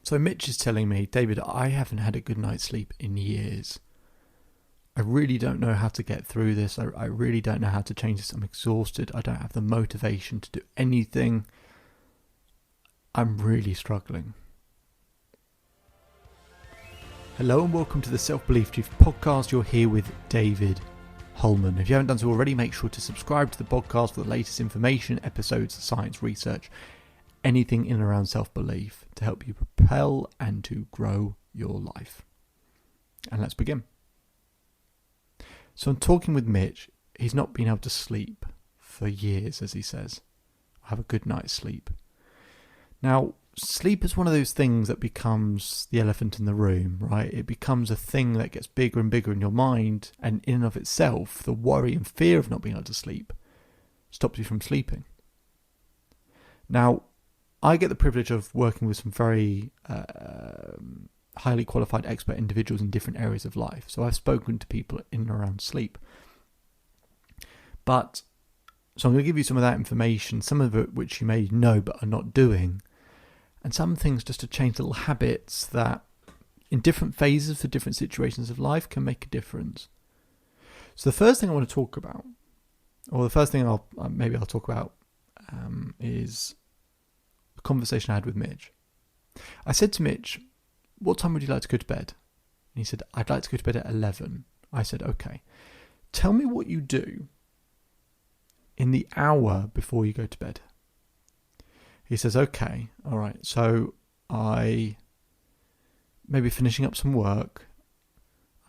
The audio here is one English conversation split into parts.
So Mitch is telling me, David, I haven't had a good night's sleep in years. I really don't know how to get through this. I really don't know how to change this. I'm exhausted. I don't have the motivation to do anything. I'm really struggling. Hello and welcome to the Self-Belief Chief podcast. You're here with David Holman. If you haven't done so already, make sure to subscribe to the podcast for the latest information, episodes, science, research, anything in and around self-belief to help you propel and to grow your life. And let's begin. So I'm talking with Mitch. He's not been able to sleep for years, as he says. I have a good night's sleep. Now, sleep is one of those things that becomes the elephant in the room, right? It becomes a thing that gets bigger and bigger in your mind, and in and of itself, the worry and fear of not being able to sleep stops you from sleeping. Now, I get the privilege of working with some very highly qualified expert individuals in different areas of life. So I've spoken to people in and around sleep. So I'm going to give you some of that information, some of it which you may know but are not doing, and some things just to change little habits that in different phases for different situations of life can make a difference. So the first thing I want to talk about, or the first thing I'll talk about is the conversation I had with Mitch. I said to Mitch, what time would you like to go to bed? And he said, I'd like to go to bed at 11. I said, okay, tell me what you do in the hour before you go to bed. He says, okay, all right. So I maybe finishing up some work.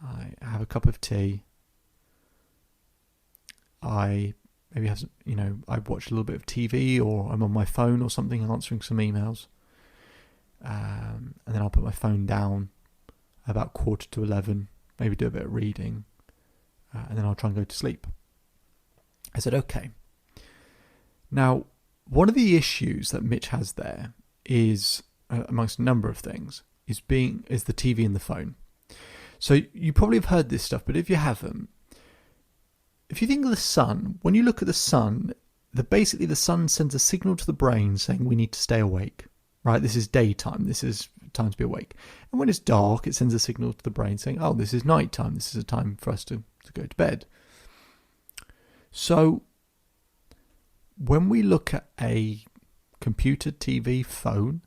I have a cup of tea. I maybe have, I watch a little bit of TV, or I'm on my phone or something answering some emails. And then I'll put my phone down about 11:15, maybe do a bit of reading, and then I'll try and go to sleep. I said, okay. Now, one of the issues that Mitch has there is, amongst a number of things, is the TV and the phone. So you probably have heard this stuff, but if you haven't, if you think of the sun, when you look at the sun, basically the sun sends a signal to the brain saying we need to stay awake. Right, this is daytime, this is time to be awake. And when it's dark, it sends a signal to the brain saying, oh, this is nighttime, this is a time for us to go to bed. So, when we look at a computer, TV, phone,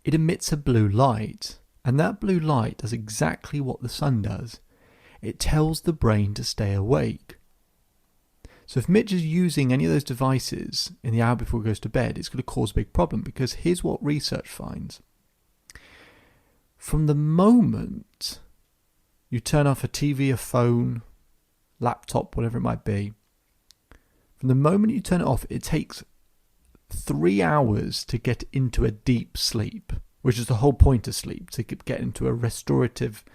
it emits a blue light. And that blue light does exactly what the sun does. It tells the brain to stay awake. So if Mitch is using any of those devices in the hour before he goes to bed, it's going to cause a big problem, because here's what research finds. From the moment you turn off a TV, a phone, laptop, whatever it might be, from the moment you turn it off, it takes 3 hours to get into a deep sleep, which is the whole point of sleep, to get into a restorative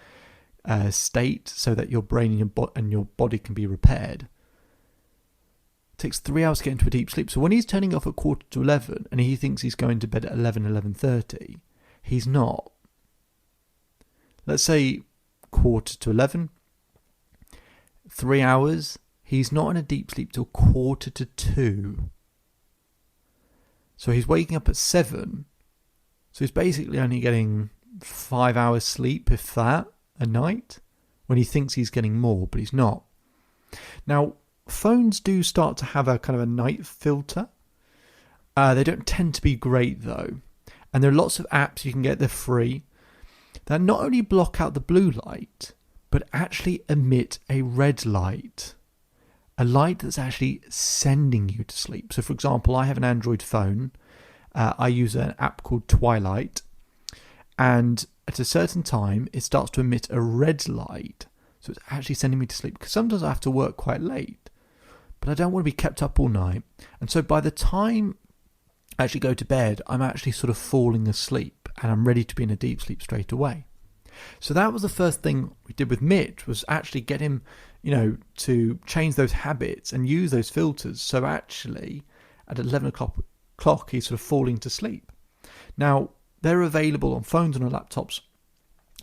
state so that your brain and your body can be repaired. It takes 3 hours to get into a deep sleep. So when he's turning off at 11:15 and he thinks he's going to bed at 11:30, he's not. Let's say 11:15, 3 hours, he's not in a deep sleep till 1:45. So he's waking up at 7. So he's basically only getting 5 hours sleep, if that, a night, when he thinks he's getting more, but he's not. Now, phones do start to have a kind of a night filter. They don't tend to be great though. And there are lots of apps you can get, they're free, that not only block out the blue light, but actually emit a red light. A light that's actually sending you to sleep. So for example, I have an Android phone. I use an app called Twilight. And at a certain time, it starts to emit a red light. So it's actually sending me to sleep. Because sometimes I have to work quite late. But I don't want to be kept up all night. And so by the time I actually go to bed, I'm actually sort of falling asleep. And I'm ready to be in a deep sleep straight away. So that was the first thing we did with Mitch, was actually get him, to change those habits and use those filters. So actually, at 11 o'clock, he's sort of falling to sleep. Now, they're available on phones and on laptops.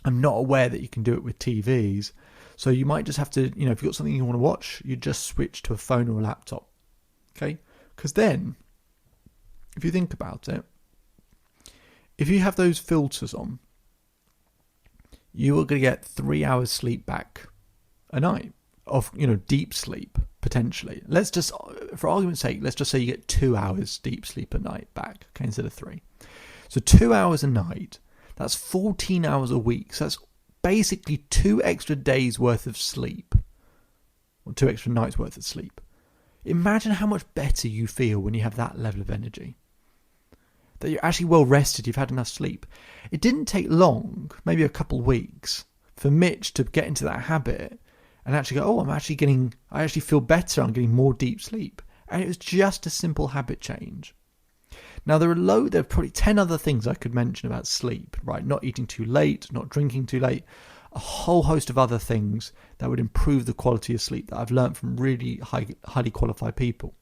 I'm not aware that you can do it with TVs. So you might just have to, if you've got something you want to watch, you just switch to a phone or a laptop. Okay? Because then, if you think about it, If you have those filters on, you are going to get 3 hours sleep back a night of, deep sleep, potentially. Let's just, for argument's sake, let's just say you get 2 hours deep sleep a night back, okay, instead of 3. So 2 hours a night, that's 14 hours a week. So that's basically 2 extra days worth of sleep, or 2 extra nights worth of sleep. Imagine how much better you feel when you have that level of energy. That you're actually well rested, you've had enough sleep. It didn't take long, maybe a couple of weeks, for Mitch to get into that habit and actually go, I actually feel better, I'm getting more deep sleep. And it was just a simple habit change. Now, there are probably 10 other things I could mention about sleep, right? Not eating too late, not drinking too late, a whole host of other things that would improve the quality of sleep that I've learned from really highly qualified people.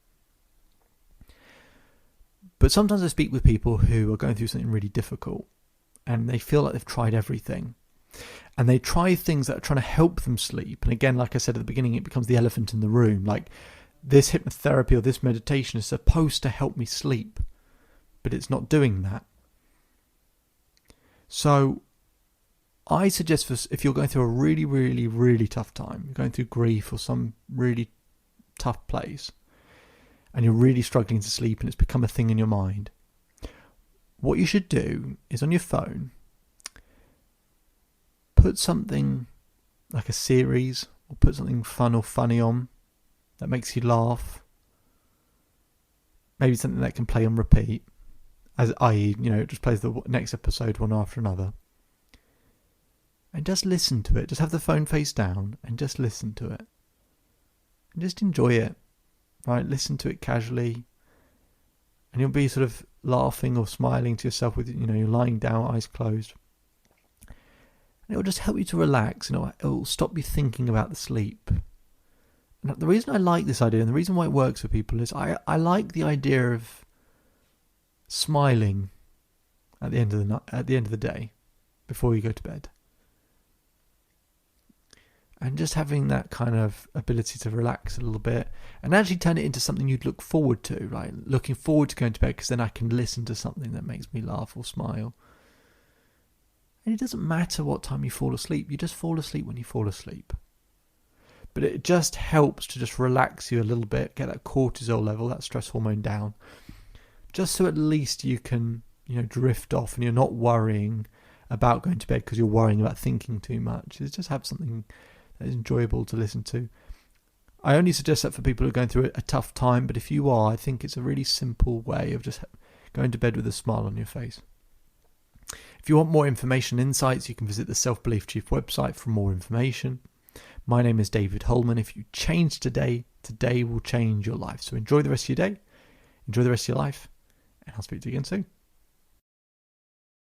But sometimes I speak with people who are going through something really difficult and they feel like they've tried everything. And they try things that are trying to help them sleep. And again, like I said at the beginning, it becomes the elephant in the room. Like, this hypnotherapy or this meditation is supposed to help me sleep, but it's not doing that. So I suggest, if you're going through a really, really, really tough time, you're going through grief or some really tough place, and you're really struggling to sleep and it's become a thing in your mind, what you should do is on your phone, put something like a series or put something fun or funny on that makes you laugh. Maybe something that can play on repeat, i.e., it just plays the next episode one after another. And just listen to it. Just have the phone face down and just listen to it. And just enjoy it. Right? Listen to it casually. And you'll be sort of laughing or smiling to yourself with, you're lying down, eyes closed. And it'll just help you to relax, and it'll stop you thinking about the sleep. And the reason I like this idea, and the reason why it works for people, is I like the idea of smiling at the end of the night, at the end of the day, before you go to bed. And just having that kind of ability to relax a little bit and actually turn it into something you'd look forward to, right? Looking forward to going to bed because then I can listen to something that makes me laugh or smile. And it doesn't matter what time you fall asleep. You just fall asleep when you fall asleep. But it just helps to just relax you a little bit, get that cortisol level, that stress hormone down. Just so at least you can, drift off and you're not worrying about going to bed because you're worrying about thinking too much. It's just have something that is enjoyable to listen to. I only suggest that for people who are going through a tough time, but if you are, I think it's a really simple way of just going to bed with a smile on your face. If you want more information and insights, you can visit the Self-Belief Chief website for more information. My name is David Holman. If you change today, today will change your life. So enjoy the rest of your day, enjoy the rest of your life, and I'll speak to you again soon.